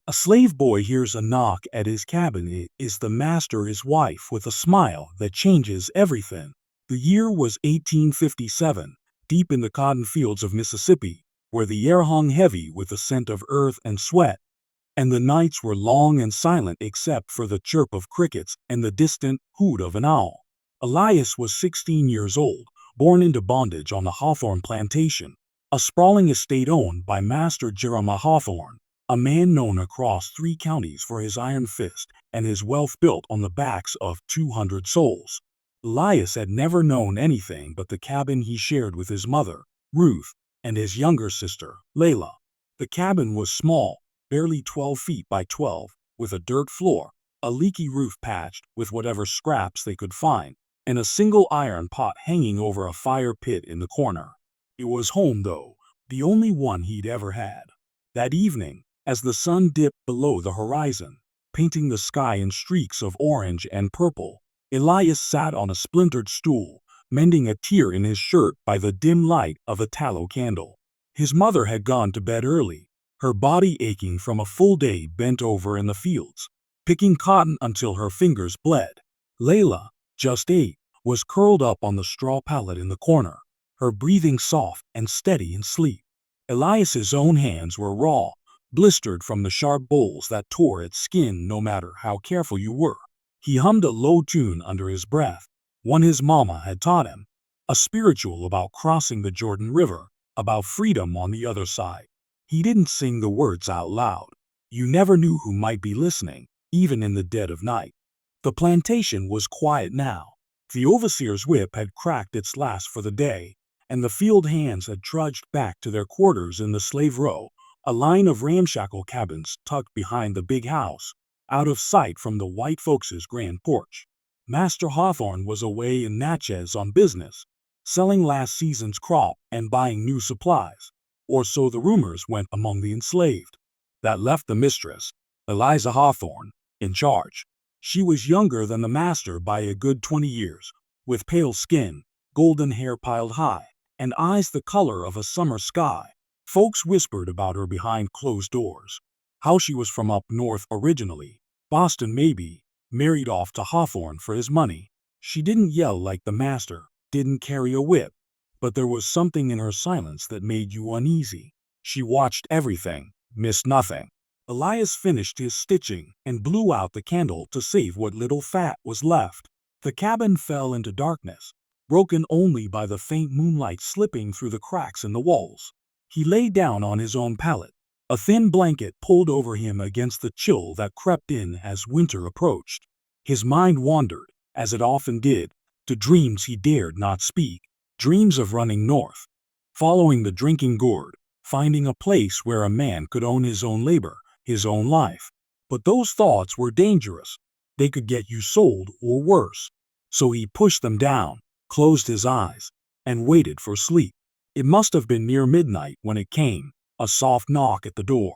A slave boy hears a knock at his cabin. It is the master, his wife, with a smile that changes everything. The year was 1857, deep in the cotton fields of Mississippi, where the air hung heavy with the scent of earth and sweat, and the nights were long and silent except for the chirp of crickets and the distant hoot of an owl. Elias was 16 years old, born into bondage on the Hawthorne Plantation, a sprawling estate owned by Master Eliza Hawthorne, a man known across 3 counties for his iron fist and his wealth built on the backs of 200 souls. Elias had never known anything but the cabin he shared with his mother, Ruth, and his younger sister, Layla. The cabin was small, barely 12 feet by 12, with a dirt floor, a leaky roof patched with whatever scraps they could find, and a single iron pot hanging over a fire pit in the corner. It was home, though, the only one he'd ever had. That evening, as the sun dipped below the horizon, painting the sky in streaks of orange and purple, Elias sat on a splintered stool, mending a tear in his shirt by the dim light of a tallow candle. His mother had gone to bed early, her body aching from a full day bent over in the fields, picking cotton until her fingers bled. Layla, just 8, was curled up on the straw pallet in the corner, her breathing soft and steady in sleep. Elias's own hands were raw, blistered from the sharp bowls that tore at skin no matter how careful you were. He hummed a low tune under his breath, one his mama had taught him, a spiritual about crossing the Jordan River, about freedom on the other side. He didn't sing the words out loud. You never knew who might be listening, even in the dead of night. The plantation was quiet now. The overseer's whip had cracked its last for the day, and the field hands had trudged back to their quarters in the slave row, a line of ramshackle cabins tucked behind the big house, out of sight from the white folks' grand porch. Master Hawthorne was away in Natchez on business, selling last season's crop and buying new supplies, or so the rumors went among the enslaved. That left the mistress, Eliza Hawthorne, in charge. She was younger than the master by a good 20 years, with pale skin, golden hair piled high, and eyes the color of a summer sky. Folks whispered about her behind closed doors. How she was from up north originally, Boston maybe, married off to Hawthorne for his money. She didn't yell like the master, didn't carry a whip, but there was something in her silence that made you uneasy. She watched everything, missed nothing. Elias finished his stitching and blew out the candle to save what little fat was left. The cabin fell into darkness, broken only by the faint moonlight slipping through the cracks in the walls. He lay down on his own pallet, a thin blanket pulled over him against the chill that crept in as winter approached. His mind wandered, as it often did, to dreams he dared not speak, dreams of running north, following the drinking gourd, finding a place where a man could own his own labor, his own life. But those thoughts were dangerous. They could get you sold or worse. So he pushed them down, closed his eyes, and waited for sleep. It must have been near midnight when it came, a soft knock at the door.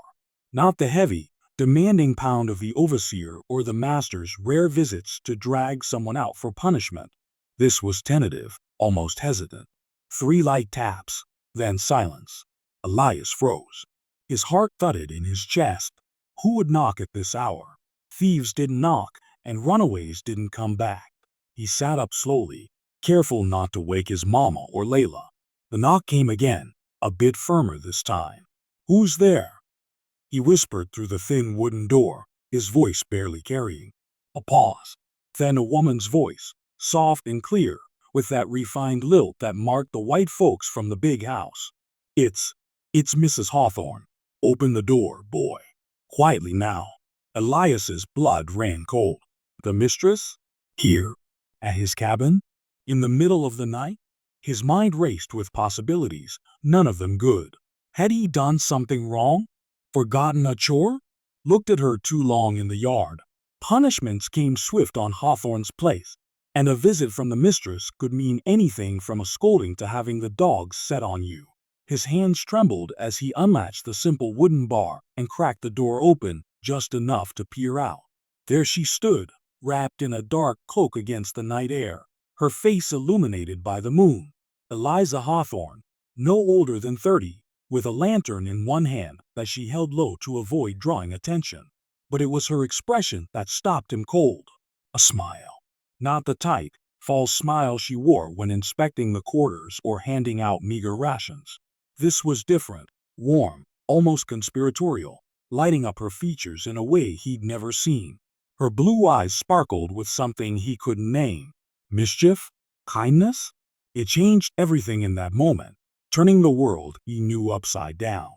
Not the heavy, demanding pound of the overseer or the master's rare visits to drag someone out for punishment. This was tentative, almost hesitant. 3 light taps, then silence. Elias froze. His heart thudded in his chest. Who would knock at this hour? Thieves didn't knock, and runaways didn't come back. He sat up slowly, careful not to wake his mama or Layla. The knock came again, a bit firmer this time. "Who's there?" he whispered through the thin wooden door, his voice barely carrying. A pause. Then a woman's voice, soft and clear, with that refined lilt that marked the white folks from the big house. It's Mrs. Hawthorne. Open the door, boy." Quietly now. Elias's blood ran cold. The mistress? Here? At his cabin? In the middle of the night? His mind raced with possibilities, none of them good. Had he done something wrong? Forgotten a chore? Looked at her too long in the yard? Punishments came swift on Hawthorne's place, and a visit from the mistress could mean anything from a scolding to having the dogs set on you. His hands trembled as he unlatched the simple wooden bar and cracked the door open just enough to peer out. There she stood, wrapped in a dark cloak against the night air, her face illuminated by the moon. Eliza Hawthorne, no older than 30, with a lantern in one hand that she held low to avoid drawing attention. But it was her expression that stopped him cold. A smile. Not the tight, false smile she wore when inspecting the quarters or handing out meager rations. This was different, warm, almost conspiratorial, lighting up her features in a way he'd never seen. Her blue eyes sparkled with something he couldn't name. Mischief? Kindness? It changed everything in that moment, turning the world he knew upside down.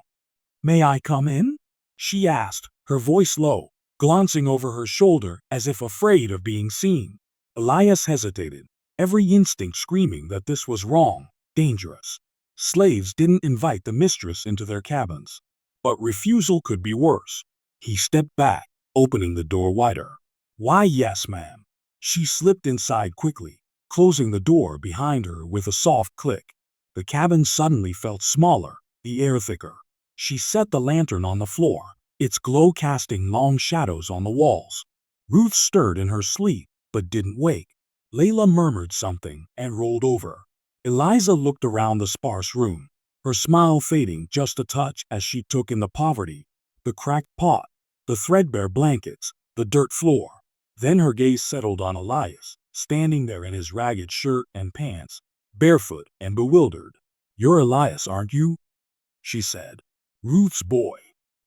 "May I come in?" she asked, her voice low, glancing over her shoulder as if afraid of being seen. Elias hesitated, every instinct screaming that this was wrong, dangerous. Slaves didn't invite the mistress into their cabins. But refusal could be worse. He stepped back, opening the door wider. "Why, yes, ma'am." She slipped inside quickly, closing the door behind her with a soft click. The cabin suddenly felt smaller, the air thicker. She set the lantern on the floor, its glow casting long shadows on the walls. Ruth stirred in her sleep, but didn't wake. Layla murmured something and rolled over. Eliza looked around the sparse room, her smile fading just a touch as she took in the poverty, the cracked pot, the threadbare blankets, the dirt floor. Then her gaze settled on Elias, standing there in his ragged shirt and pants, barefoot and bewildered. "You're Elias, aren't you?" she said. "Ruth's boy.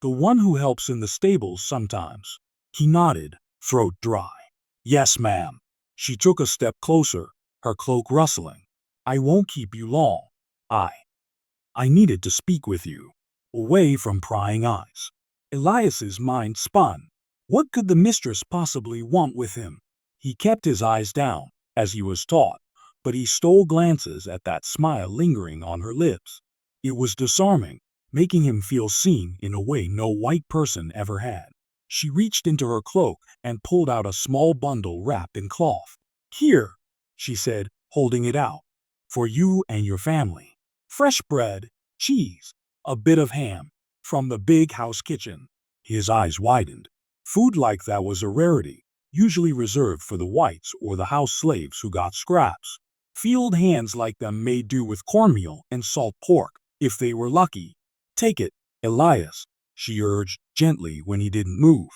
The one who helps in the stables sometimes." He nodded, throat dry. "Yes, ma'am." She took a step closer, her cloak rustling. "I won't keep you long. I needed to speak with you." Away from prying eyes. Elias's mind spun. What could the mistress possibly want with him? He kept his eyes down, as he was taught, but he stole glances at that smile lingering on her lips. It was disarming, making him feel seen in a way no white person ever had. She reached into her cloak and pulled out a small bundle wrapped in cloth. "Here," she said, holding it out. "For you and your family. Fresh bread, cheese, a bit of ham, from the big house kitchen." His eyes widened. Food like that was a rarity, usually reserved for the whites or the house slaves who got scraps. Field hands like them made do with cornmeal and salt pork, if they were lucky. "Take it, Elias," she urged gently when he didn't move.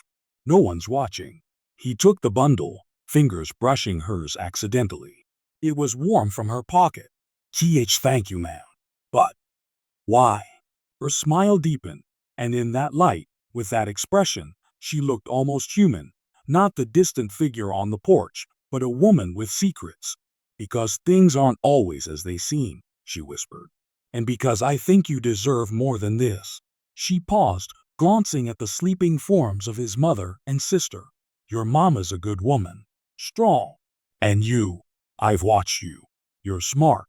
"No one's watching." He took the bundle, fingers brushing hers accidentally. It was warm from her pocket. "Thank you, ma'am. But why?" Her smile deepened, and in that light, with that expression, she looked almost human, not the distant figure on the porch, but a woman with secrets. "Because things aren't always as they seem," she whispered. "And because I think you deserve more than this." She paused, glancing at the sleeping forms of his mother and sister. "Your mama's a good woman, strong. And you, I've watched you. You're smart,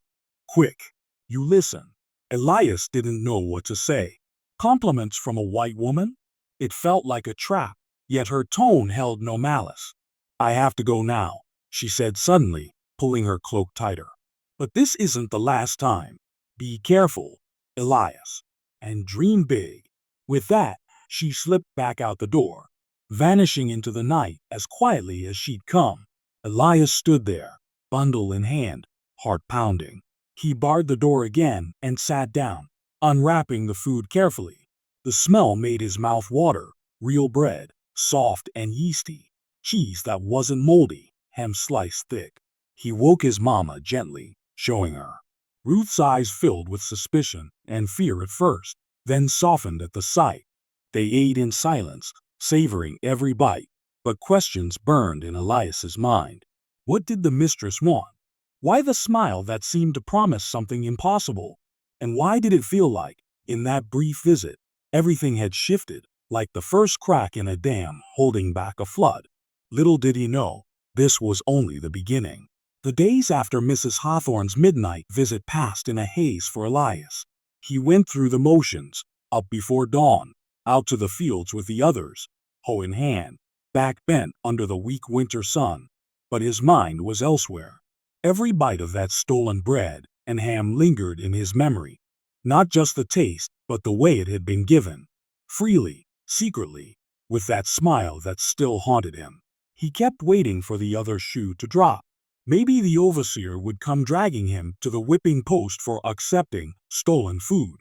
quick. You listen." Elias didn't know what to say. Compliments from a white woman? It felt like a trap, yet her tone held no malice. "I have to go now," she said suddenly, pulling her cloak tighter. "But this isn't the last time. Be careful, Elias, and dream big." With that, she slipped back out the door, vanishing into the night as quietly as she'd come. Elias stood there, bundle in hand, heart pounding. He barred the door again and sat down, unwrapping the food carefully. The smell made his mouth water. Real bread, soft and yeasty. Cheese that wasn't moldy, ham sliced thick. He woke his mama gently, showing her. Ruth's eyes filled with suspicion and fear at first, then softened at the sight. They ate in silence, savoring every bite, but questions burned in Elias's mind. What did the mistress want? Why the smile that seemed to promise something impossible? And why did it feel like, in that brief visit, everything had shifted, like the first crack in a dam holding back a flood? Little did he know, this was only the beginning. The days after Mrs. Hawthorne's midnight visit passed in a haze for Elias. He went through the motions, up before dawn, out to the fields with the others, hoe in hand, back bent under the weak winter sun. But his mind was elsewhere. Every bite of that stolen bread and ham lingered in his memory. Not just the taste, but the way it had been given. Freely, secretly, with that smile that still haunted him. He kept waiting for the other shoe to drop. Maybe the overseer would come dragging him to the whipping post for accepting stolen food.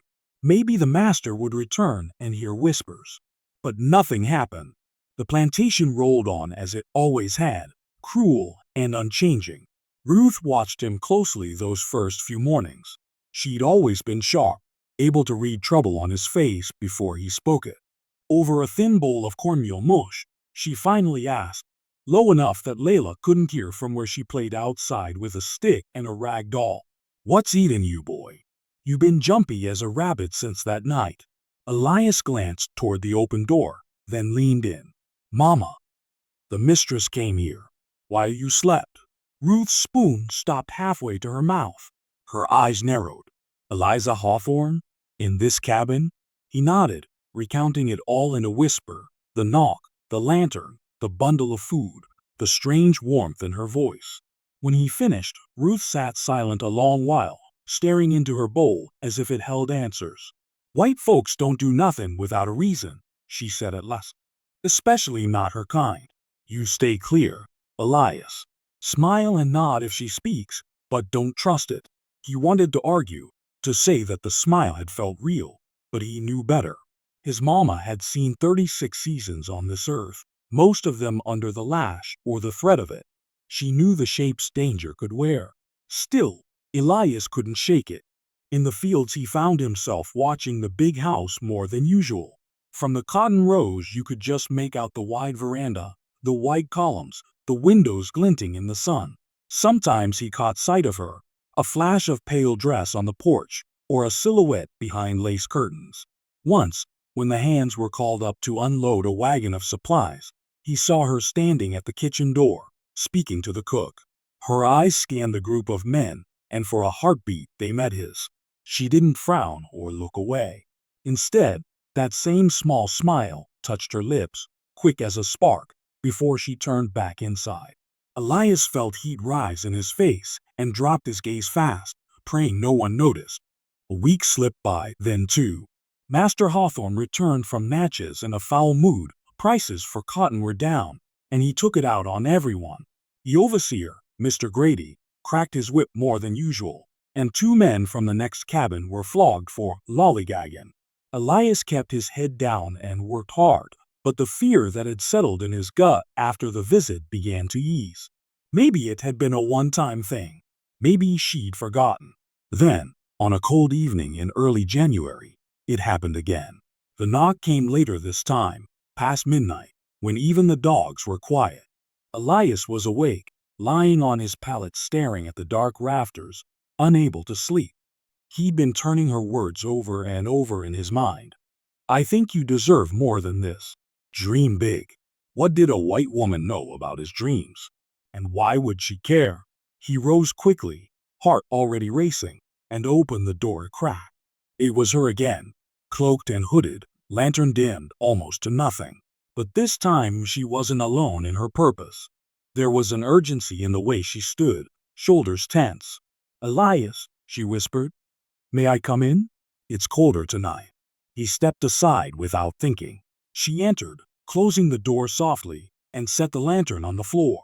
Maybe the master would return and hear whispers. But nothing happened. The plantation rolled on as it always had, cruel and unchanging. Ruth watched him closely those first few mornings. She'd always been sharp, able to read trouble on his face before he spoke it. Over a thin bowl of cornmeal mush, she finally asked, low enough that Layla couldn't hear from where she played outside with a stick and a rag doll. "What's eatin' you, boy? You been jumpy as a rabbit since that night." Elias glanced toward the open door, then leaned in. "Mama, the mistress came here while you slept." Ruth's spoon stopped halfway to her mouth. Her eyes narrowed. "Eliza Hawthorne? In this cabin?" He nodded, recounting it all in a whisper. The knock, the lantern, the bundle of food, the strange warmth in her voice. When he finished, Ruth sat silent a long while, staring into her bowl as if it held answers. "White folks don't do nothing without a reason," she said at last. "Especially not her kind. You stay clear, Elias. Smile and nod if she speaks, but don't trust it." He wanted to argue, to say that the smile had felt real, but he knew better. His mama had seen 36 seasons on this earth, most of them under the lash or the threat of it. She knew the shapes danger could wear. Still, Elias couldn't shake it. In the fields he found himself watching the big house more than usual. From the cotton rows you could just make out the wide veranda, the white columns, the windows glinting in the sun. Sometimes he caught sight of her, a flash of pale dress on the porch, or a silhouette behind lace curtains. Once, when the hands were called up to unload a wagon of supplies, he saw her standing at the kitchen door, speaking to the cook. Her eyes scanned the group of men, and for a heartbeat they met his. She didn't frown or look away. Instead, that same small smile touched her lips, quick as a spark, before she turned back inside. Elias felt heat rise in his face and dropped his gaze fast, praying no one noticed. A week slipped by, then two. Master Hawthorne returned from Natchez in a foul mood. Prices for cotton were down, and he took it out on everyone. The overseer, Mr. Grady, cracked his whip more than usual, and two men from the next cabin were flogged for lollygagging. Elias kept his head down and worked hard, but the fear that had settled in his gut after the visit began to ease. Maybe it had been a one-time thing. Maybe she'd forgotten. Then, on a cold evening in early January, it happened again. The knock came later this time, past midnight, when even the dogs were quiet. Elias was awake, lying on his pallet staring at the dark rafters, unable to sleep. He'd been turning her words over and over in his mind. "I think you deserve more than this. Dream big." What did a white woman know about his dreams? And why would she care? He rose quickly, heart already racing, and opened the door a crack. It was her again, cloaked and hooded, lantern dimmed almost to nothing. But this time she wasn't alone in her purpose. There was an urgency in the way she stood, shoulders tense. "Elias," she whispered, "may I come in? It's colder tonight." He stepped aside without thinking. She entered, closing the door softly, and set the lantern on the floor.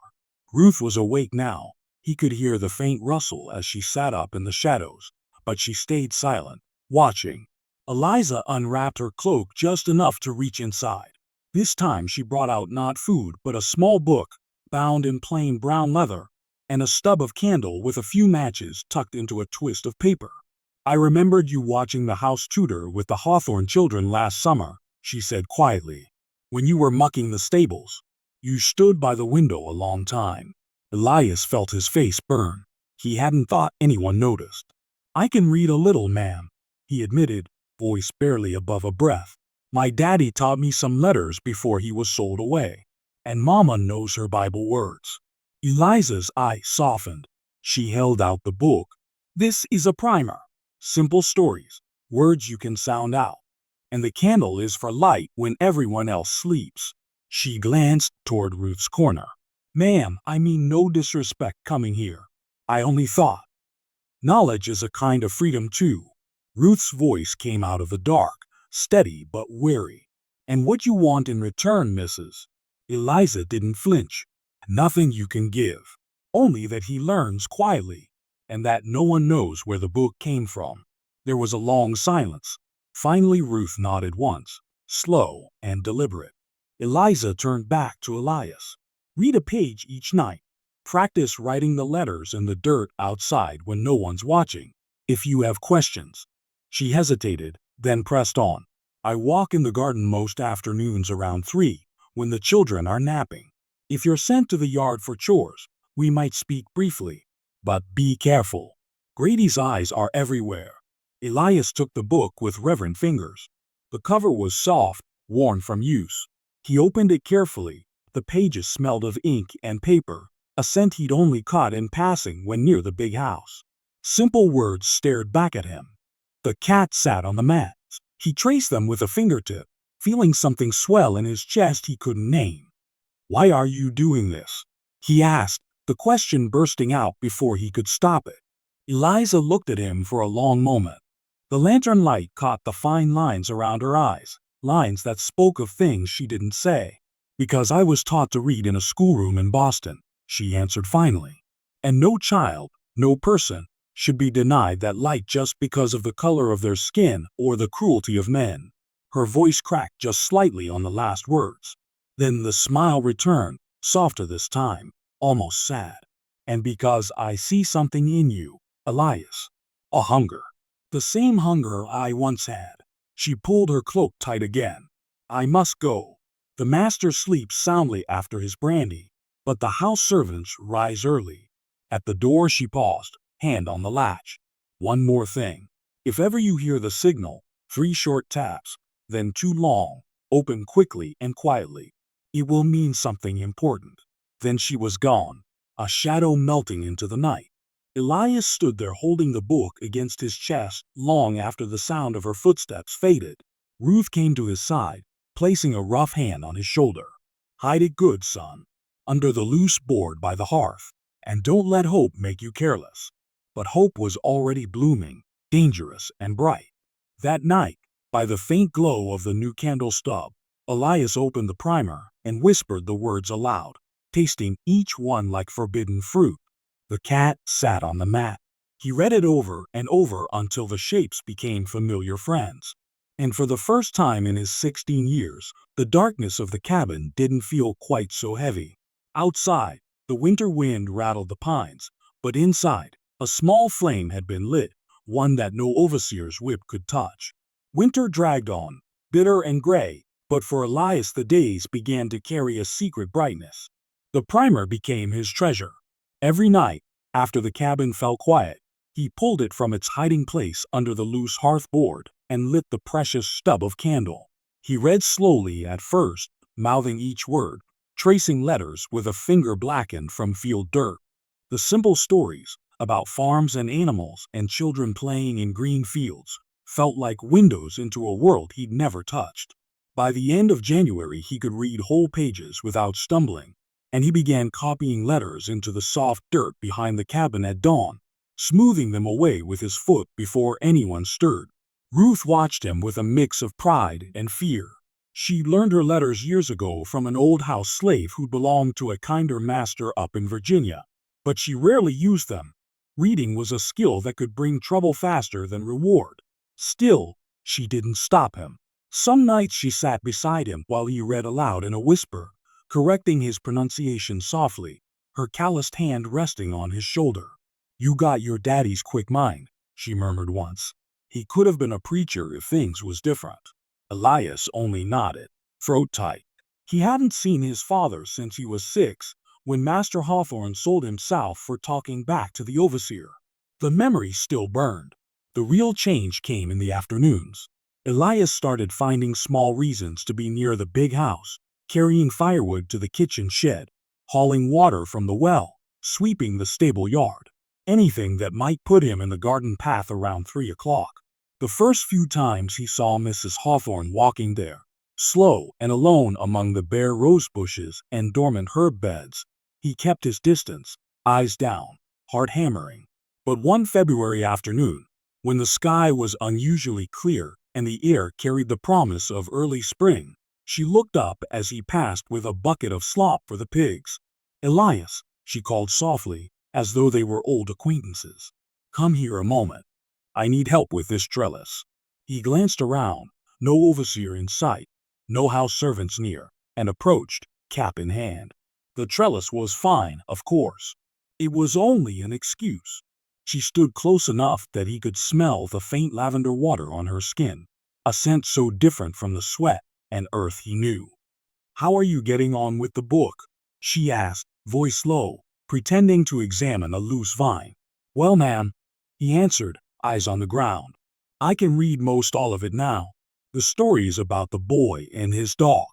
Ruth was awake now. He could hear the faint rustle as she sat up in the shadows, but she stayed silent, watching. Eliza unwrapped her cloak just enough to reach inside. This time she brought out not food but a small book, bound in plain brown leather, and a stub of candle with a few matches tucked into a twist of paper. "I remembered you watching the house tutor with the Hawthorne children last summer," she said quietly. "When you were mucking the stables, you stood by the window a long time." Elias felt his face burn. He hadn't thought anyone noticed. "I can read a little, ma'am," he admitted, voice barely above a breath. "My daddy taught me some letters before he was sold away, and Mama knows her Bible words." Eliza's eye softened. She held out the book. "This is a primer. Simple stories, words you can sound out. And the candle is for light when everyone else sleeps." She glanced toward Ruth's corner. "Ma'am, I mean no disrespect coming here. I only thought. Knowledge is a kind of freedom too." Ruth's voice came out of the dark, steady but wary. "And what you want in return, Mrs.?" Eliza didn't flinch. "Nothing you can give. Only that he learns quietly, and that no one knows where the book came from." There was a long silence. Finally Ruth nodded once, slow and deliberate. Eliza turned back to Elias. Read a page each night. Practice writing the letters in the dirt outside when no one's watching. If you have questions. She hesitated, then pressed on. I walk in the garden most afternoons around 3, when the children are napping. If you're sent to the yard for chores, we might speak briefly. But be careful. Grady's eyes are everywhere. Elias took the book with reverent fingers. The cover was soft, worn from use. He opened it carefully. The pages smelled of ink and paper, a scent he'd only caught in passing when near the big house. Simple words stared back at him. The cat sat on the mat. He traced them with a fingertip, feeling something swell in his chest he couldn't name. Why are you doing this? He asked, the question bursting out before he could stop it. Eliza looked at him for a long moment. The lantern light caught the fine lines around her eyes, lines that spoke of things she didn't say. Because I was taught to read in a schoolroom in Boston, she answered finally. And no child, no person, should be denied that light just because of the color of their skin or the cruelty of men. Her voice cracked just slightly on the last words. Then the smile returned, softer this time, almost sad. And because I see something in you, Elias. A hunger. The same hunger I once had. She pulled her cloak tight again. I must go. The master sleeps soundly after his brandy, but the house servants rise early. At the door she paused, hand on the latch. One more thing. If ever you hear the signal, 3 short taps, then 2 long, open quickly and quietly. It will mean something important. Then she was gone, a shadow melting into the night. Elias stood there holding the book against his chest long after the sound of her footsteps faded. Ruth came to his side, placing a rough hand on his shoulder. Hide it good, son, under the loose board by the hearth, and don't let hope make you careless. But hope was already blooming, dangerous and bright. That night, by the faint glow of the new candle stub, Elias opened the primer and whispered the words aloud, tasting each one like forbidden fruit. The cat sat on the mat. He read it over and over until the shapes became familiar friends. And for the first time in his 16 years, the darkness of the cabin didn't feel quite so heavy. Outside, the winter wind rattled the pines, but inside, a small flame had been lit, one that no overseer's whip could touch. Winter dragged on, bitter and gray, but for Elias the days began to carry a secret brightness. The primer became his treasure. Every night, after the cabin fell quiet, he pulled it from its hiding place under the loose hearth board and lit the precious stub of candle. He read slowly at first, mouthing each word, tracing letters with a finger blackened from field dirt. The simple stories about farms and animals and children playing in green fields felt like windows into a world he'd never touched. By the end of January, he could read whole pages without stumbling, and he began copying letters into the soft dirt behind the cabin at dawn, smoothing them away with his foot before anyone stirred. Ruth watched him with a mix of pride and fear. She'd learned her letters years ago from an old house slave who belonged to a kinder master up in Virginia, but she rarely used them. Reading was a skill that could bring trouble faster than reward. Still, she didn't stop him. Some nights she sat beside him while he read aloud in a whisper, correcting his pronunciation softly, her calloused hand resting on his shoulder. You got your daddy's quick mind, she murmured once. He could have been a preacher if things was different. Elias only nodded, throat tight. He hadn't seen his father since he was 6, when Master Hawthorne sold him south for talking back to the overseer. The memory still burned. The real change came in the afternoons. Elias started finding small reasons to be near the big house, carrying firewood to the kitchen shed, hauling water from the well, sweeping the stable yard. Anything that might put him in the garden path around 3 o'clock. The first few times he saw Mrs. Hawthorne walking there, slow and alone among the bare rose bushes and dormant herb beds, he kept his distance, eyes down, heart hammering. But one February afternoon, when the sky was unusually clear and the air carried the promise of early spring, she looked up as he passed with a bucket of slop for the pigs. Elias, she called softly, as though they were old acquaintances. Come here a moment. I need help with this trellis. He glanced around, no overseer in sight, no house servants near, and approached, cap in hand. The trellis was fine, of course. It was only an excuse. She stood close enough that he could smell the faint lavender water on her skin, a scent so different from the sweat and earth he knew. "How are you getting on with the book?" she asked, voice low, pretending to examine a loose vine. "Well, ma'am," he answered, eyes on the ground. "I can read most all of it now. The stories about the boy and his dog.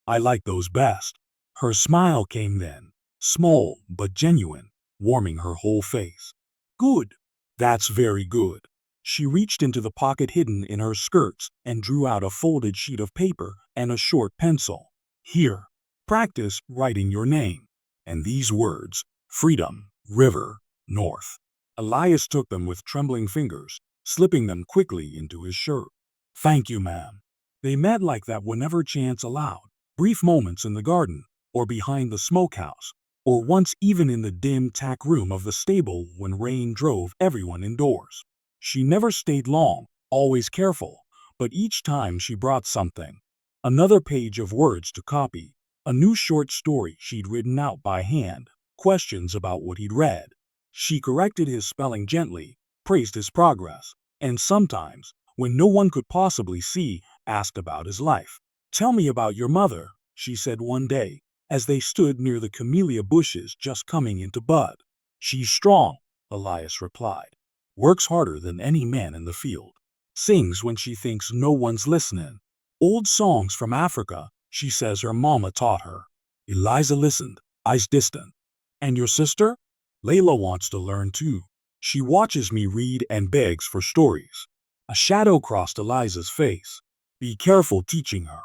I like those best." Her smile came then, small but genuine, warming her whole face. "Good. That's very good." She reached into the pocket hidden in her skirts and drew out a folded sheet of paper and a short pencil. "Here, practice writing your name. And these words, freedom, river, north." Elias took them with trembling fingers, slipping them quickly into his shirt. "Thank you, ma'am." They met like that whenever chance allowed, brief moments in the garden, or behind the smokehouse, or once even in the dim tack room of the stable when rain drove everyone indoors. She never stayed long, always careful, but each time she brought something. Another page of words to copy, a new short story she'd written out by hand, questions about what he'd read. She corrected his spelling gently, praised his progress, and sometimes, when no one could possibly see, asked about his life. "Tell me about your mother," she said one day, as they stood near the camellia bushes just coming into bud. "She's strong," Elias replied. "Works harder than any man in the field. Sings when she thinks no one's listening. Old songs from Africa, she says her mama taught her." Eliza listened, eyes distant. "And your sister?" "Layla wants to learn too. She watches me read and begs for stories." A shadow crossed Eliza's face. "Be careful teaching her.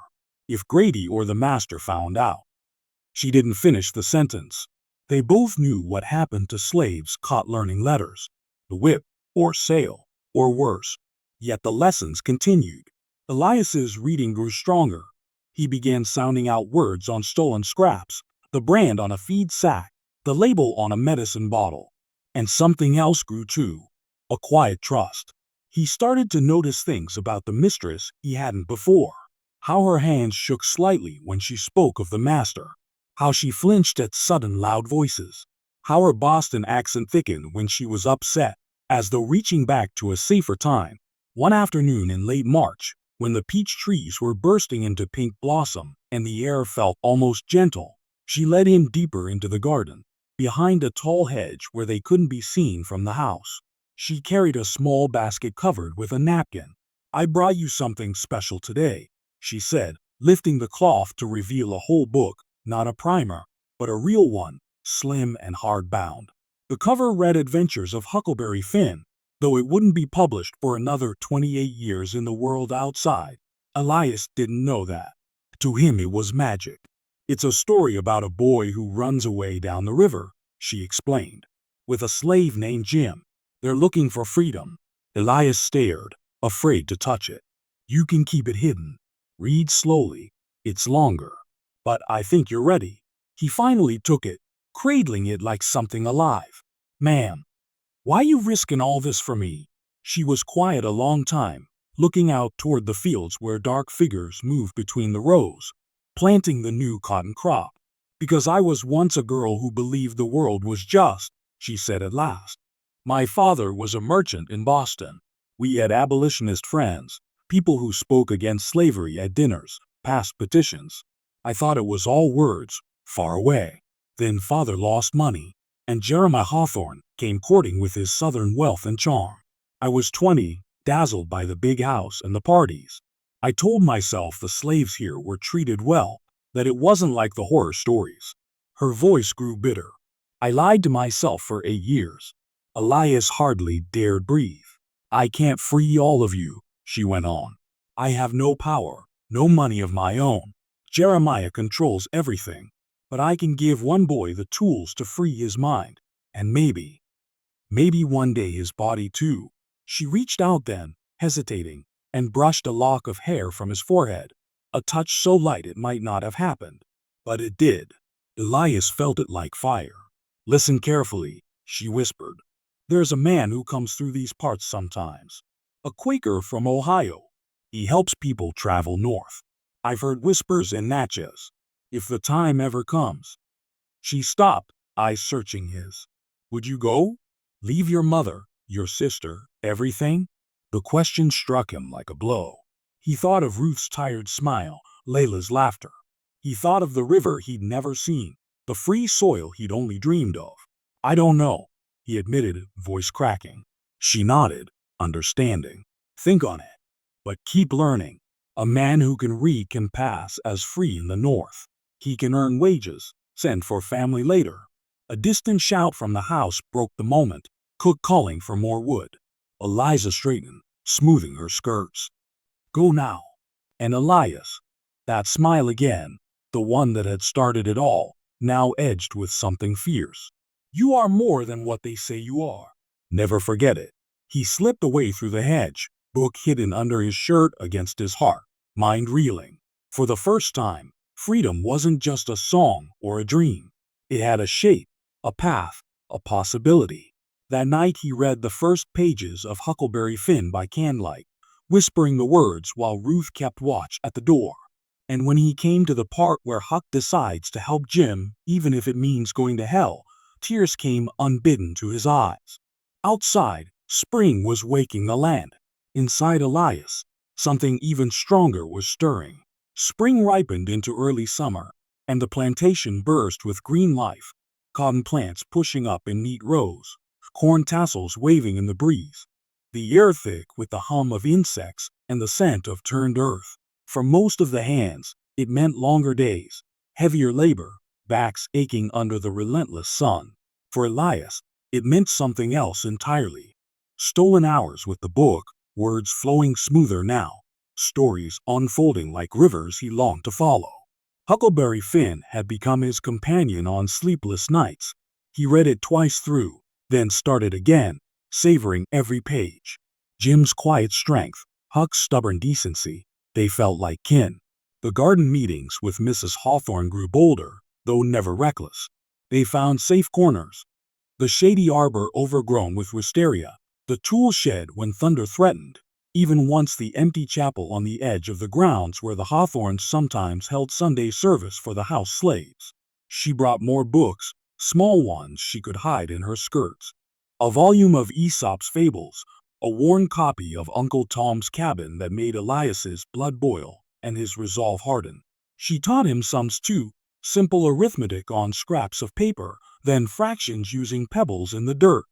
If Grady or the master found out." She didn't finish the sentence. They both knew what happened to slaves caught learning letters. The whip, or sale, or worse. Yet the lessons continued. Elias's reading grew stronger. He began sounding out words on stolen scraps, the brand on a feed sack, the label on a medicine bottle. And something else grew too. A quiet trust. He started to notice things about the mistress he hadn't before. How her hands shook slightly when she spoke of the master. How she flinched at sudden loud voices. How her Boston accent thickened when she was upset, as though reaching back to a safer time. One afternoon in late March, when the peach trees were bursting into pink blossom and the air felt almost gentle, she led him deeper into the garden, behind a tall hedge where they couldn't be seen from the house. She carried a small basket covered with a napkin. "I brought you something special today," she said, lifting the cloth to reveal a whole book, not a primer, but a real one, slim and hard-bound. The cover read Adventures of Huckleberry Finn, though it wouldn't be published for another 28 years in the world outside. Elias didn't know that. To him it was magic. "It's a story about a boy who runs away down the river," she explained, "with a slave named Jim. They're looking for freedom." Elias stared, afraid to touch it. "You can keep it hidden. Read slowly. It's longer. But I think you're ready." He finally took it, cradling it like something alive. "Ma'am, why you risking all this for me?" She was quiet a long time, looking out toward the fields where dark figures moved between the rows, planting the new cotton crop. "Because I was once a girl who believed the world was just," she said at last. "My father was a merchant in Boston. We had abolitionist friends, people who spoke against slavery at dinners, passed petitions. I thought it was all words, far away. Then father lost money, and Eliza Hawthorne came courting with his southern wealth and charm. I was 20, dazzled by the big house and the parties. I told myself the slaves here were treated well, that it wasn't like the horror stories." Her voice grew bitter. "I lied to myself for 8 years. Elias hardly dared breathe. "I can't free all of you," she went on. "I have no power, no money of my own. Jeremiah controls everything. But I can give one boy the tools to free his mind, and maybe one day his body too." She reached out then, hesitating, and brushed a lock of hair from his forehead, a touch so light it might not have happened. But it did. Elias felt it like fire. "Listen carefully," she whispered. "There's a man who comes through these parts sometimes. a Quaker from Ohio. He helps people travel north. I've heard whispers in Natchez. If the time ever comes. She stopped, eyes searching his. Would you go? Leave your mother, your sister, everything? The question struck him like a blow. He thought of Ruth's tired smile, Layla's laughter. He thought of the river he'd never seen, the free soil he'd only dreamed of. I don't know, he admitted, voice cracking. She nodded, understanding. Think on it. But keep learning. A man who can read can pass as free in the north. He can earn wages, send for family later. A distant shout from the house broke the moment, cook calling for more wood. Eliza straightened, smoothing her skirts. Go now. And Elias, that smile again, the one that had started it all, now edged with something fierce. You are more than what they say you are. Never forget it. He slipped away through the hedge, book hidden under his shirt against his heart, mind reeling. For the first time, freedom wasn't just a song or a dream. It had a shape, a path, a possibility. That night he read the first pages of Huckleberry Finn by candlelight, whispering the words while Ruth kept watch at the door. And when he came to the part where Huck decides to help Jim, even if it means going to hell, tears came unbidden to his eyes. Outside, spring was waking the land. Inside Elias, something even stronger was stirring. Spring ripened into early summer, and the plantation burst with green life, cotton plants pushing up in neat rows, corn tassels waving in the breeze, the air thick with the hum of insects and the scent of turned earth. For most of the hands, it meant longer days, heavier labor, backs aching under the relentless sun. For Elias, it meant something else entirely. Stolen hours with the book, words flowing smoother now, stories unfolding like rivers he longed to follow. Huckleberry Finn had become his companion on sleepless nights. He read it twice through, then started again, savoring every page. Jim's quiet strength, Huck's stubborn decency, they felt like kin. The garden meetings with Mrs. Hawthorne grew bolder, though never reckless. They found safe corners. The shady arbor overgrown with wisteria, the tool shed when thunder threatened, even once the empty chapel on the edge of the grounds where the Hawthornes sometimes held Sunday service for the house slaves. She brought more books, small ones she could hide in her skirts. A volume of Aesop's fables, a worn copy of Uncle Tom's Cabin that made Elias's blood boil and his resolve harden. She taught him sums too, simple arithmetic on scraps of paper, then fractions using pebbles in the dirt.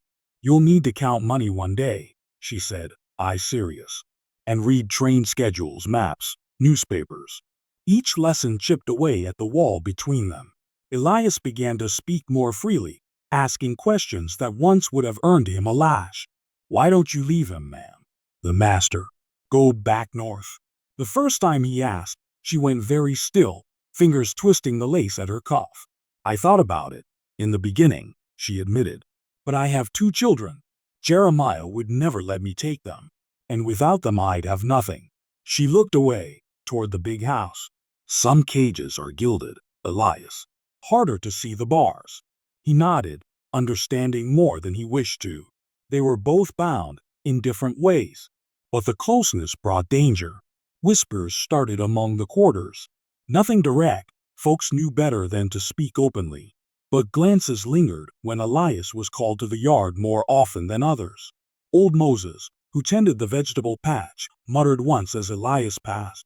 You'll need to count money one day, she said, eye serious, and read train schedules, maps, newspapers. Each lesson chipped away at the wall between them. Elias began to speak more freely, asking questions that once would have earned him a lash. Why don't you leave him, ma'am? The master. Go back north. The first time he asked, she went very still, fingers twisting the lace at her cuff. I thought about it, in the beginning, she admitted. But I have 2 children. Jeremiah would never let me take them. And without them I'd have nothing. She looked away, toward the big house. Some cages are gilded, Elias. Harder to see the bars. He nodded, understanding more than he wished to. They were both bound, in different ways. But the closeness brought danger. Whispers started among the quarters. Nothing direct, folks knew better than to speak openly. But glances lingered when Elias was called to the yard more often than others. Old Moses, who tended the vegetable patch, muttered once as Elias passed.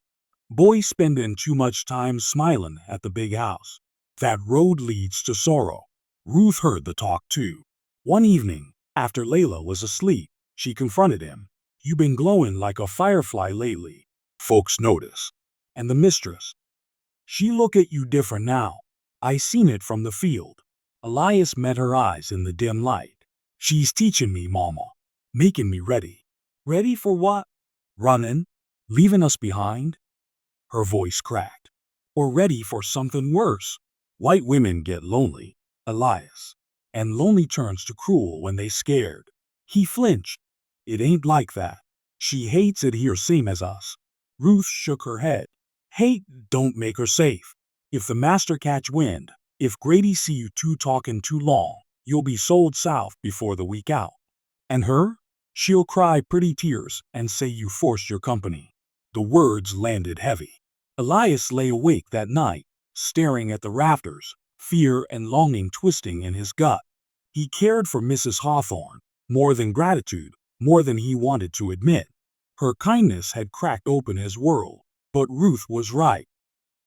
Boys spendin' too much time smilin' at the big house. That road leads to sorrow. Ruth heard the talk too. One evening, after Layla was asleep, she confronted him. You been glowing like a firefly lately. Folks notice. And the mistress. She look at you different now. I seen it from the field. Elias met her eyes in the dim light. She's teaching me, Mama. Making me ready. Ready for what? Running? Leaving us behind? Her voice cracked. Or ready for something worse? White women get lonely, Elias. And lonely turns to cruel when they scared. He flinched. It ain't like that. She hates it here same as us. Ruth shook her head. Hate don't make her safe. If the master catch wind, if Grady see you 2 talking too long, you'll be sold south before the week out. And her? She'll cry pretty tears and say you forced your company." The words landed heavy. Elias lay awake that night, staring at the rafters, fear and longing twisting in his gut. He cared for Mrs. Hawthorne, more than gratitude, more than he wanted to admit. Her kindness had cracked open his world, but Ruth was right.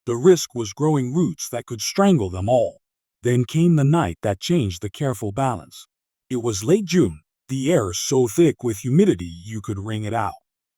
The risk was growing roots that could strangle them all. Then came the night that changed the careful balance. It was late June, the air so thick with humidity you could wring it out.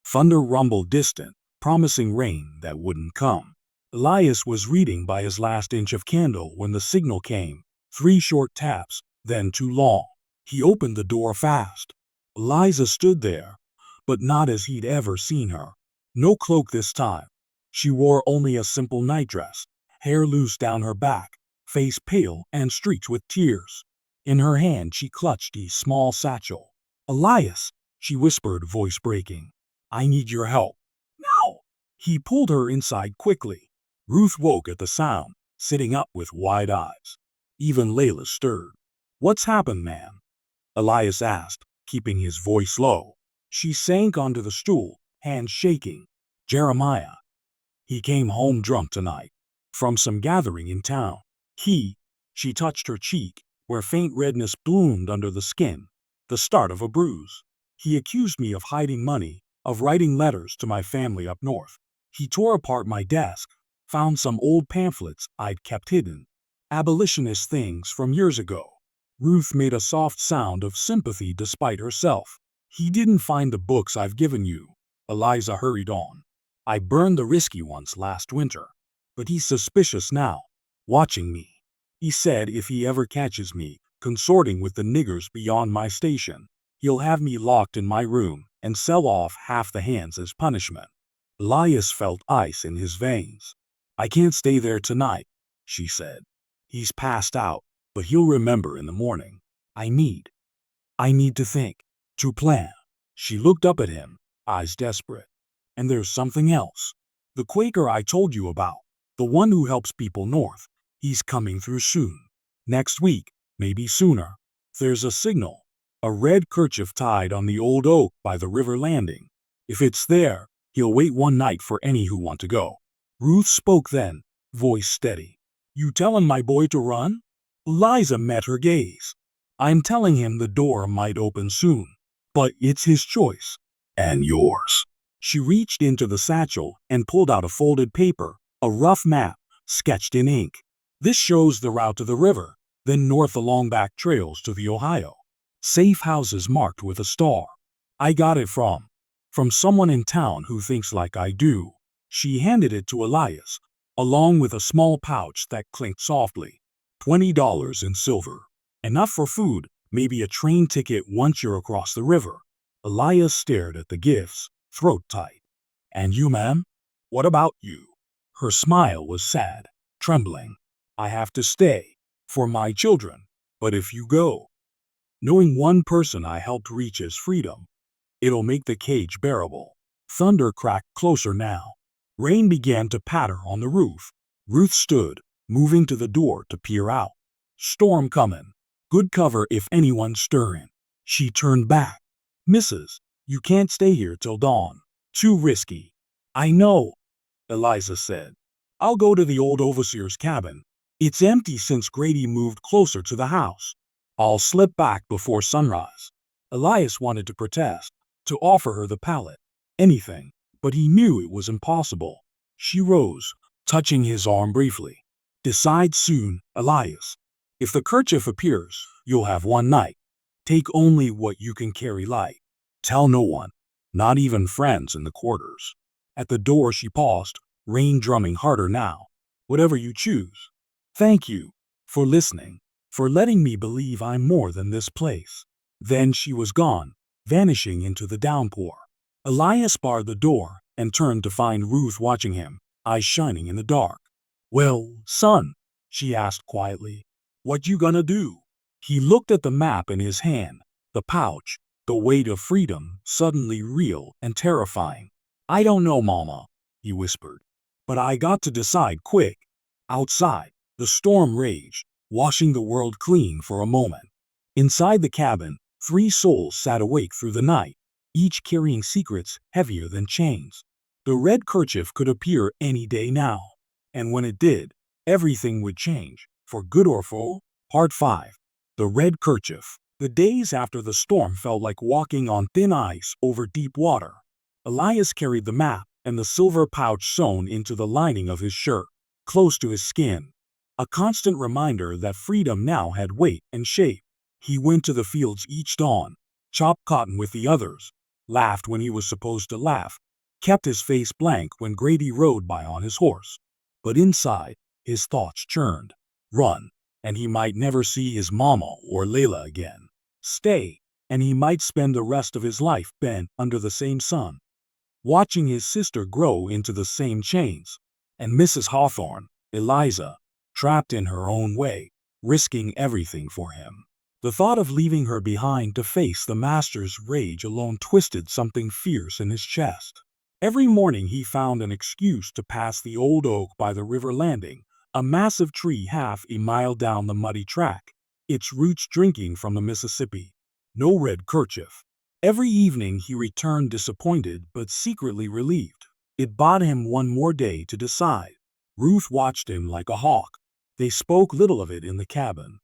Thunder rumbled distant, promising rain that wouldn't come. Elias was reading by his last inch of candle when the signal came. 3 short taps, then 2 long. He opened the door fast. Eliza stood there, but not as he'd ever seen her. No cloak this time. She wore only a simple nightdress, hair loose down her back, face pale and streaked with tears. In her hand she clutched a small satchel. "Elias," she whispered, voice breaking. "I need your help." "Now!" He pulled her inside quickly. Ruth woke at the sound, sitting up with wide eyes. Even Layla stirred. "What's happened, ma'am?" Elias asked, keeping his voice low. She sank onto the stool, hands shaking. "Jeremiah. He came home drunk tonight, from some gathering in town. She touched her cheek, where faint redness bloomed under the skin, the start of a bruise. "He accused me of hiding money, of writing letters to my family up north. He tore apart my desk, found some old pamphlets I'd kept hidden. Abolitionist things from years ago." Ruth made a soft sound of sympathy despite herself. "He didn't find the books I've given you," Eliza hurried on. "I burned the risky ones last winter. But he's suspicious now, watching me. He said if he ever catches me consorting with the niggers beyond my station, he'll have me locked in my room and sell off half the hands as punishment." Elias felt ice in his veins. "I can't stay there tonight," she said. "He's passed out, but he'll remember in the morning. I need to think, to plan." She looked up at him, eyes desperate. "And there's something else. The Quaker I told you about, the one who helps people north, he's coming through soon. Next week, maybe sooner. There's a signal, a red kerchief tied on the old oak by the river landing. If it's there, he'll wait one night for any who want to go." Ruth spoke then, voice steady. "You telling my boy to run?" Eliza met her gaze. "I'm telling him the door might open soon, but it's his choice. And yours." She reached into the satchel and pulled out a folded paper, a rough map, sketched in ink. "This shows the route to the river, then north along back trails to the Ohio. Safe houses marked with a star. I got it from someone in town who thinks like I do." She handed it to Elias, along with a small pouch that clinked softly. $20 in silver. Enough for food, maybe a train ticket once you're across the river. Elias stared at the gifts, throat tight. "And you, ma'am? What about you?" Her smile was sad, trembling. "I have to stay, for my children, but if you go, knowing one person I helped reach his freedom, it'll make the cage bearable." Thunder cracked closer now. Rain began to patter on the roof. Ruth stood, moving to the door to peer out. "Storm coming. Good cover if anyone's stirring." She turned back. "Mrs., you can't stay here till dawn. Too risky." "I know," Eliza said. "I'll go to the old overseer's cabin. It's empty since Grady moved closer to the house. I'll slip back before sunrise." Elias wanted to protest, to offer her the pallet, anything, but he knew it was impossible. She rose, touching his arm briefly. "Decide soon, Elias. If the kerchief appears, you'll have one night. Take only what you can carry light. Tell no one, not even friends in the quarters." At the door she paused, rain drumming harder now. "Whatever you choose. Thank you for listening, for letting me believe I'm more than this place." Then she was gone, vanishing into the downpour. Elias barred the door and turned to find Ruth watching him, eyes shining in the dark. "Well, son," she asked quietly, "what you gonna do?" He looked at the map in his hand, the pouch, the weight of freedom suddenly real and terrifying. "I don't know, Mama," he whispered, "but I got to decide quick." Outside, the storm raged, washing the world clean for a moment. Inside the cabin, 3 souls sat awake through the night, each carrying secrets heavier than chains. The red kerchief could appear any day now, and when it did, everything would change, for good or for. Part 5. The Red Kerchief. The days after the storm felt like walking on thin ice over deep water. Elias carried the map and the silver pouch sewn into the lining of his shirt, close to his skin. A constant reminder that freedom now had weight and shape. He went to the fields each dawn, chopped cotton with the others, laughed when he was supposed to laugh, kept his face blank when Grady rode by on his horse. But inside, his thoughts churned. Run, and he might never see his mama or Layla again. Stay, and he might spend the rest of his life bent under the same sun, watching his sister grow into the same chains, and Mrs. Hawthorne, Eliza, trapped in her own way, risking everything for him. The thought of leaving her behind to face the master's rage alone twisted something fierce in his chest. Every morning he found an excuse to pass the old oak by the river landing, a massive tree half a mile down the muddy track, its roots drinking from the Mississippi. No red kerchief. Every evening he returned disappointed but secretly relieved. It bought him one more day to decide. Ruth watched him like a hawk. They spoke little of it in the cabin.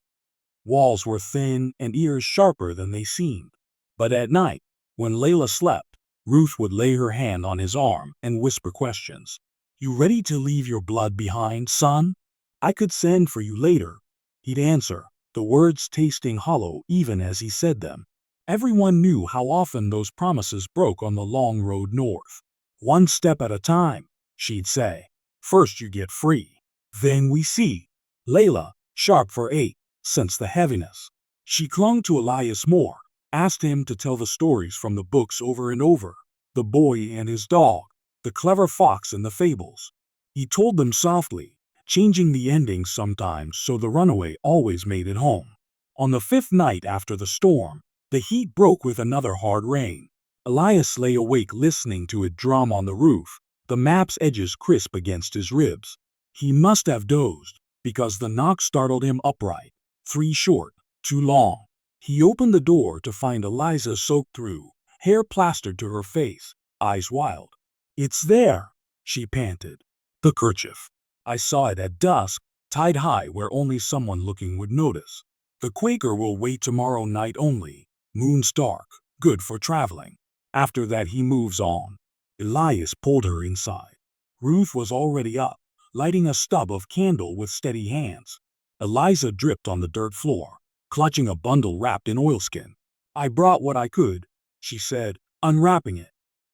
Walls were thin and ears sharper than they seemed. But at night, when Layla slept, Ruth would lay her hand on his arm and whisper questions. "You ready to leave your blood behind, son? I could send for you later," he'd answer, the words tasting hollow even as he said them. Everyone knew how often those promises broke on the long road north. "One step at a time," she'd say. "First you get free. Then we see." Layla, sharp for 8, sensed the heaviness. She clung to Elias more, asked him to tell the stories from the books over and over. The boy and his dog, the clever fox and the fables. He told them softly, changing the endings sometimes so the runaway always made it home. On the 5th night after the storm, the heat broke with another hard rain. Elias lay awake listening to it drum on the roof, the map's edges crisp against his ribs. He must have dozed, because the knock startled him upright. 3 short, 2 long. He opened the door to find Eliza soaked through, hair plastered to her face, eyes wild. "It's there," she panted. "The kerchief. I saw it at dusk, tied high where only someone looking would notice. The Quaker will wait tomorrow night only. Moon's dark, good for traveling. After that he moves on." Elias pulled her inside. Ruth was already up, lighting a stub of candle with steady hands. Eliza dripped on the dirt floor, clutching a bundle wrapped in oilskin. "I brought what I could," she said, unwrapping it.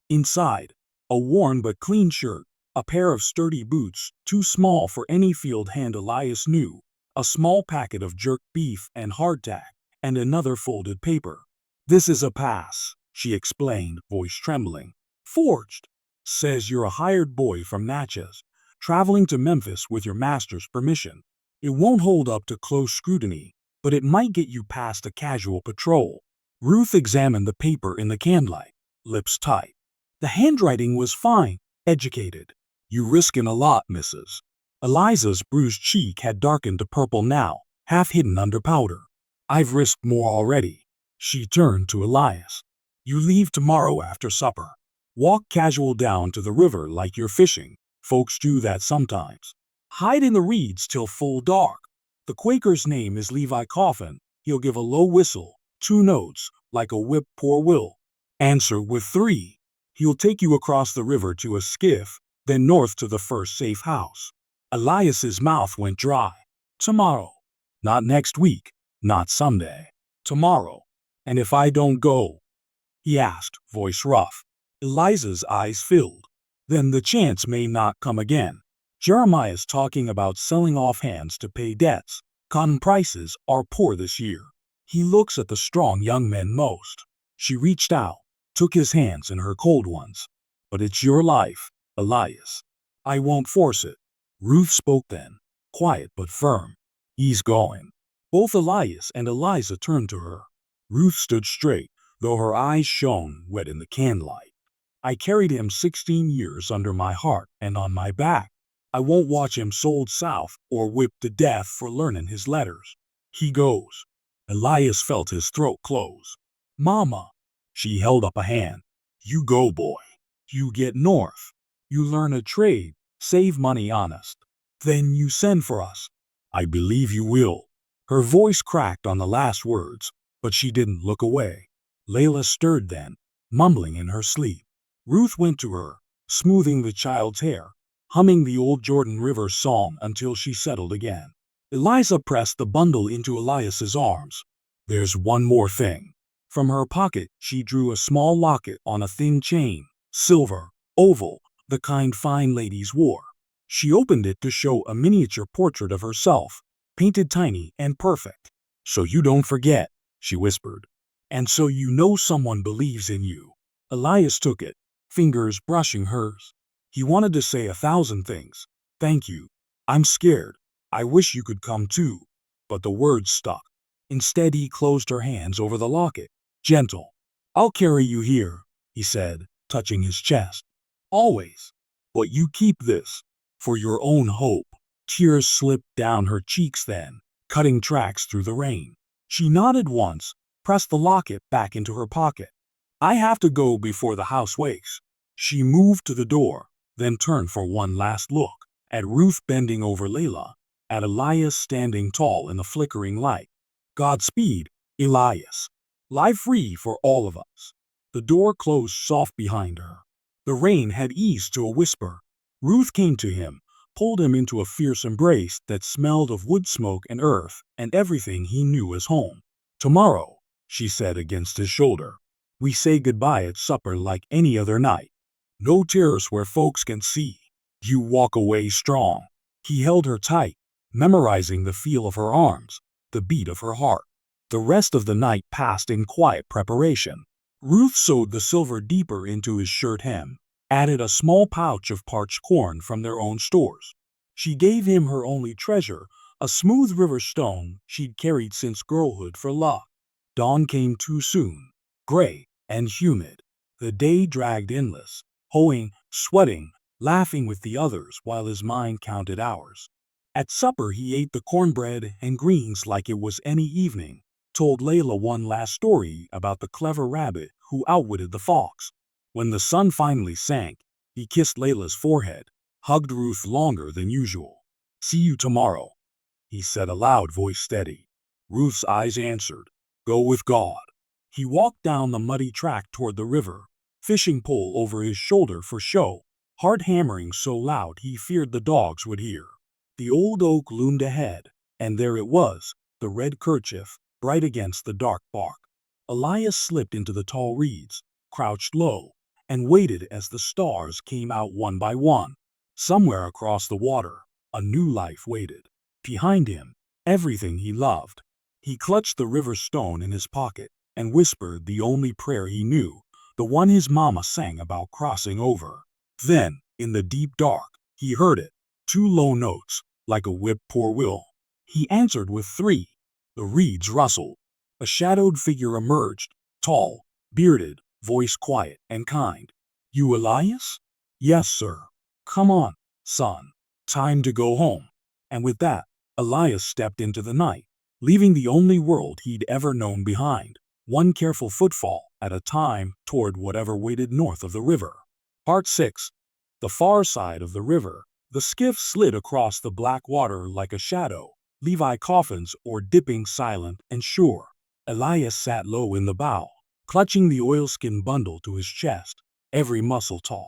Inside, a worn but clean shirt, a pair of sturdy boots, too small for any field hand Elias knew, a small packet of jerked beef and hardtack, and another folded paper. "This is a pass," she explained, voice trembling. "Forged. Says you're a hired boy from Natchez, traveling to Memphis with your master's permission. It won't hold up to close scrutiny, but it might get you past a casual patrol." Ruth examined the paper in the candlelight, lips tight. The handwriting was fine, educated. "You riskin' a lot, Mrs." Eliza's bruised cheek had darkened to purple now, half hidden under powder. "I've risked more already." She turned to Elias. "You leave tomorrow after supper. Walk casual down to the river like you're fishing. Folks do that sometimes. Hide in the reeds till full dark. The Quaker's name is Levi Coffin. He'll give a low whistle, 2 notes, like a whip poor will. Answer with 3. He'll take you across the river to a skiff, then north to the first safe house." Elias's mouth went dry. "Tomorrow. Not next week, not someday. Tomorrow. And if I don't go?" he asked, voice rough. Eliza's eyes filled. "Then the chance may not come again. Jeremiah's talking about selling off hands to pay debts. Cotton prices are poor this year. He looks at the strong young men most." She reached out, took his hands in her cold ones. "But it's your life, Elias. I won't force it." Ruth spoke then, quiet but firm. "He's going." Both Elias and Eliza turned to her. Ruth stood straight, though her eyes shone wet in the candlelight. "I carried him 16 years under my heart and on my back. I won't watch him sold south or whipped to death for learning his letters. He goes." Elias felt his throat close. "Mama." She held up a hand. You go, boy. You get north. You learn a trade, save money honest. Then you send for us. I believe you will. Her voice cracked on the last words, but she didn't look away. Layla stirred then, mumbling in her sleep. Ruth went to her, smoothing the child's hair, humming the old Jordan River song until she settled again. Eliza pressed the bundle into Elias's arms. There's one more thing. From her pocket, she drew a small locket on a thin chain, silver, oval, the kind fine ladies wore. She opened it to show a miniature portrait of herself, painted tiny and perfect. So you don't forget, she whispered. And so you know someone believes in you. Elias took it, fingers brushing hers. He wanted to say 1,000 things. Thank you. I'm scared. I wish you could come too. But the words stuck. Instead, he closed her hands over the locket. Gentle. I'll carry you here, he said, touching his chest. Always. But you keep this. For your own hope. Tears slipped down her cheeks then, cutting tracks through the rain. She nodded once, pressed the locket back into her pocket. I have to go before the house wakes. She moved to the door, then turned for one last look, at Ruth bending over Layla, at Elias standing tall in the flickering light. Godspeed, Elias. Lie free for all of us. The door closed soft behind her. The rain had eased to a whisper. Ruth came to him, pulled him into a fierce embrace that smelled of wood smoke and earth and everything he knew as home. Tomorrow, she said against his shoulder, we say goodbye at supper like any other night. No tears where folks can see. You walk away strong. He held her tight, memorizing the feel of her arms, the beat of her heart. The rest of the night passed in quiet preparation. Ruth sewed the silver deeper into his shirt hem, added a small pouch of parched corn from their own stores. She gave him her only treasure, a smooth river stone she'd carried since girlhood for luck. Dawn came too soon, gray and humid. The day dragged endless, hoeing, sweating, laughing with the others while his mind counted hours. At supper he ate the cornbread and greens like it was any evening, told Layla one last story about the clever rabbit who outwitted the fox. When the sun finally sank, he kissed Layla's forehead, hugged Ruth longer than usual. See you tomorrow, he said aloud, voice steady. Ruth's eyes answered, go with God. He walked down the muddy track toward the river, fishing pole over his shoulder for show, heart hammering so loud he feared the dogs would hear. The old oak loomed ahead, and there it was, the red kerchief, bright against the dark bark. Elias slipped into the tall reeds, crouched low, and waited as the stars came out one by one. Somewhere across the water, a new life waited. Behind him, everything he loved. He clutched the river stone in his pocket and whispered the only prayer he knew, the one his mama sang about crossing over. Then, in the deep dark, he heard it, 2 low notes, like a whip poor will. He answered with 3. The reeds rustled. A shadowed figure emerged, tall, bearded, voice quiet and kind. You Elias? Yes, sir. Come on, son. Time to go home. And with that, Elias stepped into the night, leaving the only world he'd ever known behind, one careful footfall at a time toward whatever waited north of the river. Part 6. The far side of the river. The skiff slid across the black water like a shadow, Levi coffins or dipping silent and sure. Elias sat low in the bow, clutching the oilskin bundle to his chest, every muscle taut.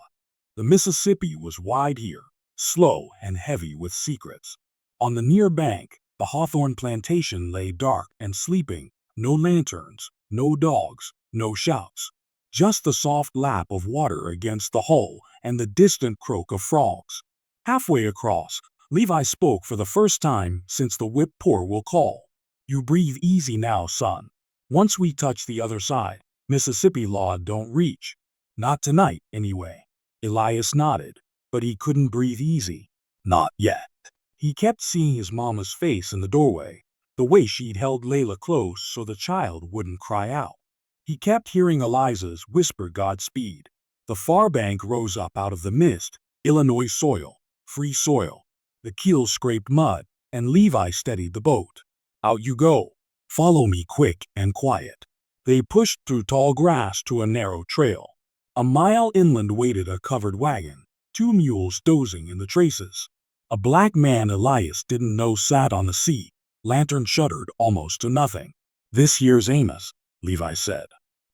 The Mississippi was wide here, slow and heavy with secrets. On the near bank, the Hawthorne plantation lay dark and sleeping, no lanterns, no dogs, no shouts. Just the soft lap of water against the hull and the distant croak of frogs. Halfway across, Levi spoke for the first time since the whip poor will call. You breathe easy now, son. Once we touch the other side, Mississippi law don't reach. Not tonight, anyway. Elias nodded, but he couldn't breathe easy. Not yet. He kept seeing his mama's face in the doorway, the way she'd held Layla close so the child wouldn't cry out. He kept hearing Eliza's whisper Godspeed. The far bank rose up out of the mist, Illinois soil, free soil. The keel scraped mud, and Levi steadied the boat. Out you go. Follow me quick and quiet. They pushed through tall grass to a narrow trail. A mile inland waited a covered wagon, 2 mules dozing in the traces. A black man Elias didn't know sat on the seat, lantern shuttered almost to nothing. "This here's Amos," Levi said.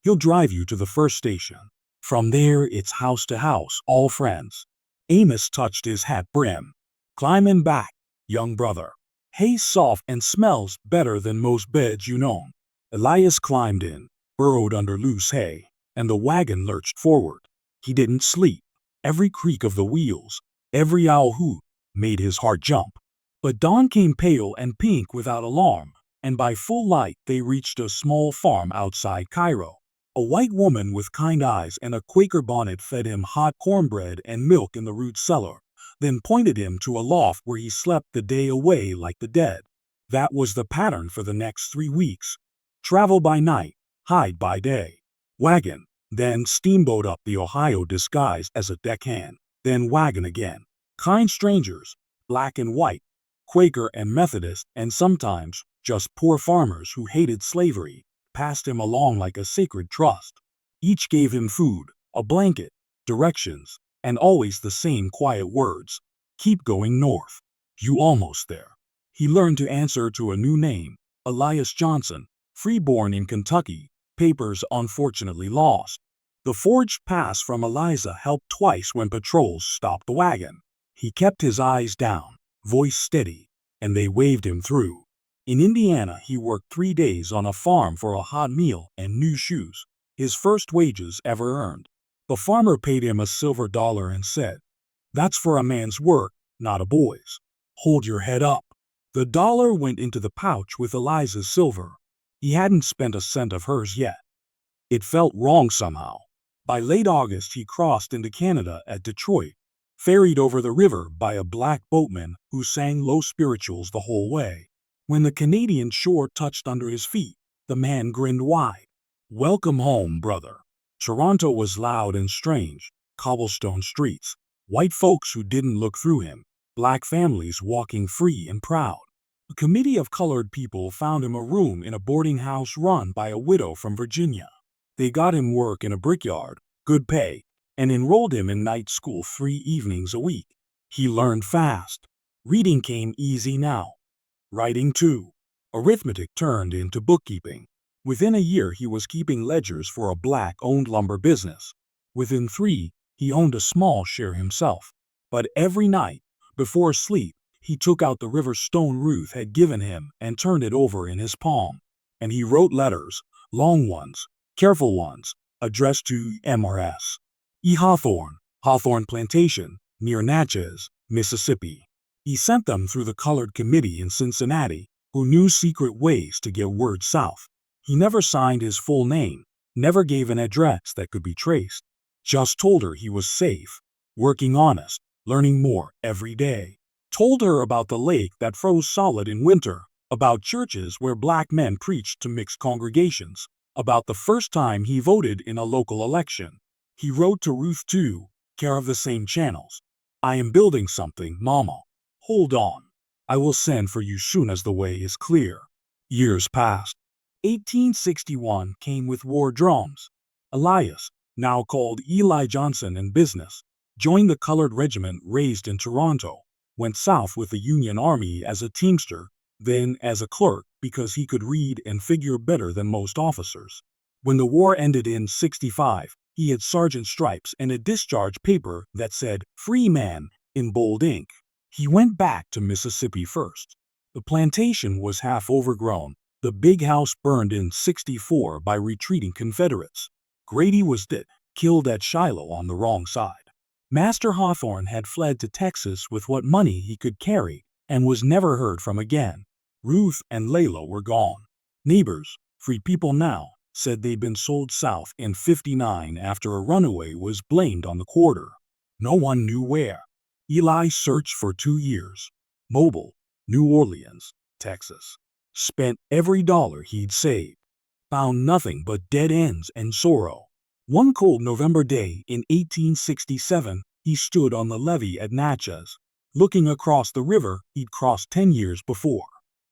"He'll drive you to the first station. From there it's house to house, all friends." Amos touched his hat brim. "Climb in back, young brother. Hay's soft and smells better than most beds you know." Elias climbed in, burrowed under loose hay, and the wagon lurched forward. He didn't sleep. Every creak of the wheels, every owl hoot, made his heart jump. But dawn came pale and pink without alarm, and by full light they reached a small farm outside Cairo. A white woman with kind eyes and a Quaker bonnet fed him hot cornbread and milk in the root cellar, then pointed him to a loft where he slept the day away like the dead. That was the pattern for the next 3 weeks. Travel by night, hide by day. Wagon, then steamboat up the Ohio disguised as a deckhand, then wagon again. Kind strangers, black and white, Quaker and Methodist, and sometimes just poor farmers who hated slavery, passed him along like a sacred trust. Each gave him food, a blanket, directions, and always the same quiet words: "Keep going north. You almost there." He learned to answer to a new name, Elias Johnson, freeborn in Kentucky, papers unfortunately lost. The forged pass from Eliza helped twice when patrols stopped the wagon. He kept his eyes down, voice steady, and they waved him through. In Indiana, he worked 3 days on a farm for a hot meal and new shoes, his first wages ever earned. The farmer paid him a silver dollar and said, "That's for a man's work, not a boy's. Hold your head up." The dollar went into the pouch with Eliza's silver. He hadn't spent a cent of hers yet. It felt wrong somehow. By late August, he crossed into Canada at Detroit, ferried over the river by a black boatman who sang low spirituals the whole way. When the Canadian shore touched under his feet, the man grinned wide. "Welcome home, brother." Toronto was loud and strange, cobblestone streets, white folks who didn't look through him, black families walking free and proud. A committee of colored people found him a room in a boarding house run by a widow from Virginia. They got him work in a brickyard, good pay, and enrolled him in night school 3 evenings a week. He learned fast. Reading came easy now. Writing too. Arithmetic turned into bookkeeping. Within a year he was keeping ledgers for a black-owned lumber business. Within 3, he owned a small share himself. But every night, before sleep, he took out the river stone Ruth had given him and turned it over in his palm. And he wrote letters, long ones, careful ones, addressed to Mrs. E. Hawthorne, Hawthorne Plantation, near Natchez, Mississippi. He sent them through the colored committee in Cincinnati, who knew secret ways to get word south. He never signed his full name, never gave an address that could be traced. Just told her he was safe, working honest, learning more every day. Told her about the lake that froze solid in winter, about churches where black men preached to mixed congregations, about the first time he voted in a local election. He wrote to Ruth too, care of the same channels. "I am building something, Mama. Hold on. I will send for you soon as the way is clear." Years passed. 1861 came with war drums. Elias, now called Eli Johnson in business, joined the colored regiment raised in Toronto, went south with the Union Army as a teamster, then as a clerk because he could read and figure better than most officers. When the war ended in '65, he had sergeant stripes and a discharge paper that said "Free Man" in bold ink. He went back to Mississippi first. The plantation was half overgrown. The big house burned in '64 by retreating Confederates. Grady was dead, killed at Shiloh on the wrong side. Master Hawthorne had fled to Texas with what money he could carry and was never heard from again. Ruth and Layla were gone. Neighbors, free people now, said they'd been sold south in '59 after a runaway was blamed on the quarter. No one knew where. Eli searched for 2 years. Mobile, New Orleans, Texas. Spent every dollar he'd saved. Found nothing but dead ends and sorrow. One cold November day in 1867, he stood on the levee at Natchez, looking across the river he'd crossed 10 years before.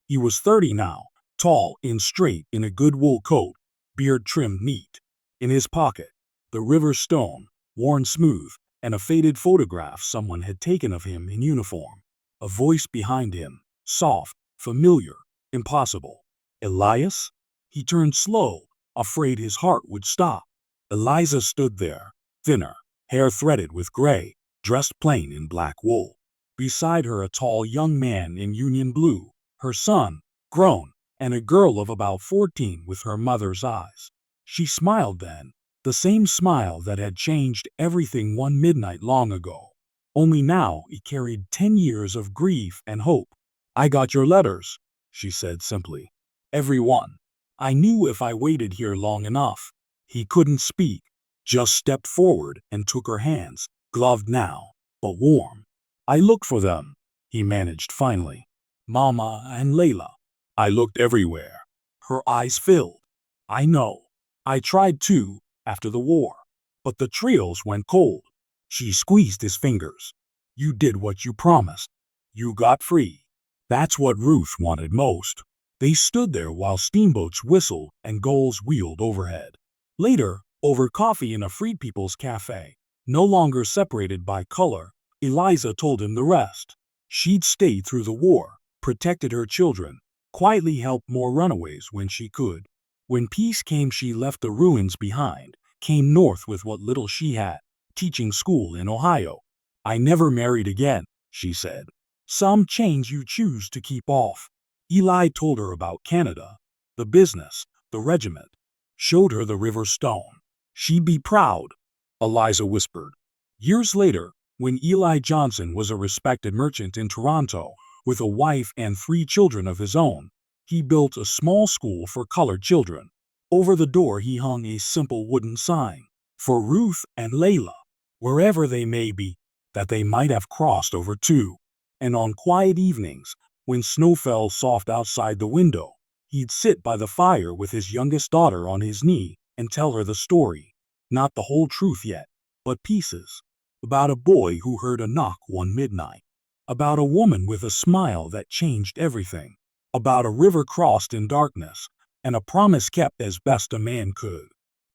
He was 30 now, tall and straight in a good wool coat, beard trimmed neat. In his pocket, The river stone, worn smooth, and a faded photograph someone had taken of him in uniform. A voice behind him, soft, familiar, impossible. Elias? He turned slow, afraid his heart would stop. Eliza stood there, thinner, hair threaded with gray, dressed plain in black wool. Beside her a tall young man in union blue, her son, grown, and a girl of about 14 with her mother's eyes. She smiled then, the same smile that had changed everything one midnight long ago. Only now it carried 10 years of grief and hope. "I got your letters," she said simply. "Every one. I knew if I waited here long enough." He couldn't speak, just stepped forward and took her hands, gloved now, but warm. "I looked for them," he managed finally. "Mama and Layla. I looked everywhere." Her eyes filled. "I know. I tried too, after the war. But the trails went cold." She squeezed his fingers. "You did what you promised. You got free." That's what Ruth wanted most. They stood there while steamboats whistled and gulls wheeled overhead. Later, over coffee in a Freed People's Cafe, no longer separated by color, Eliza told him the rest. She'd stayed through the war, protected her children, quietly helped more runaways when she could. When peace came, she left the ruins behind, came north with what little she had, teaching school in Ohio. "I never married again," she said. "Some chains you choose to keep off." Eli told her about Canada, the business, the regiment. Showed her the river stone. "She'd be proud," Eliza whispered. Years later, when Eli Johnson was a respected merchant in Toronto, with a wife and 3 children of his own, he built a small school for colored children. Over the door he hung a simple wooden sign, "For Ruth and Layla, wherever they may be, that they might have crossed over too." And on quiet evenings, when snow fell soft outside the window, he'd sit by the fire with his youngest daughter on his knee and tell her the story. Not the whole truth yet, but pieces. About a boy who heard a knock one midnight. About a woman with a smile that changed everything. About a river crossed in darkness, and a promise kept as best a man could.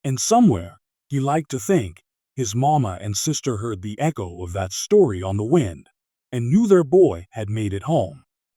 And somewhere, he liked to think, his mama and sister heard the echo of that story on the wind, and knew their boy had made it home.